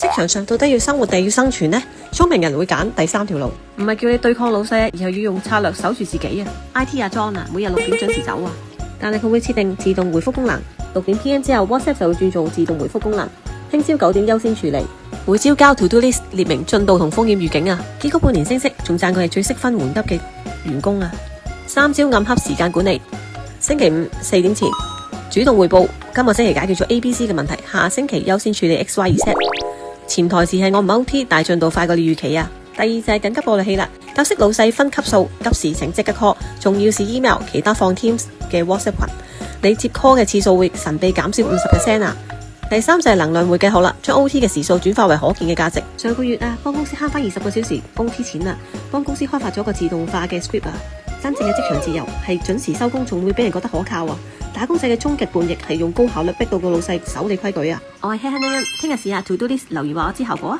職場上到底要生活定要生存呢？聰明人會揀第三條路，唔係叫你對抗老細，而係要用策略守住自己啊。IT 阿 John啊，每日6點準時走啊，但係佢會設定自動回覆功能，6點 PM 之後 WhatsApp 就會轉做自動回覆功能，聽朝9點優先處理，每朝交 To Do List 列明進度同風險預警啊。結果半年升職，仲讚佢係最識分門級嘅員工啊。3招暗黑時間管理，星期5 4點前主動匯報，今個星期解決咗 ABC 嘅問題，下星期優先處理 XYZ。潛台詞係我唔 OT， 但進度快過你預期啊。第二就係緊急過濾器啦，教識老細分級數，急事情即刻 call， 重要是 email， 其他放 Teams 嘅 WhatsApp 群，你接 call 嘅次數會神秘減少 50% 啊。第三就係能量會計學啦，將 OT 嘅時數轉化為可見嘅價值。上個月啊，幫公司慳翻20個小時 OT 錢啊，幫公司開發咗個自動化嘅 script 啊。真正嘅職場自由係準時收工，仲會俾人覺得可靠啊。打工仔嘅終極叛逆係用高效率逼到個老細守你規矩啊。我係 Helen， 聽日試下 To Do List， 留言話我知效果啊。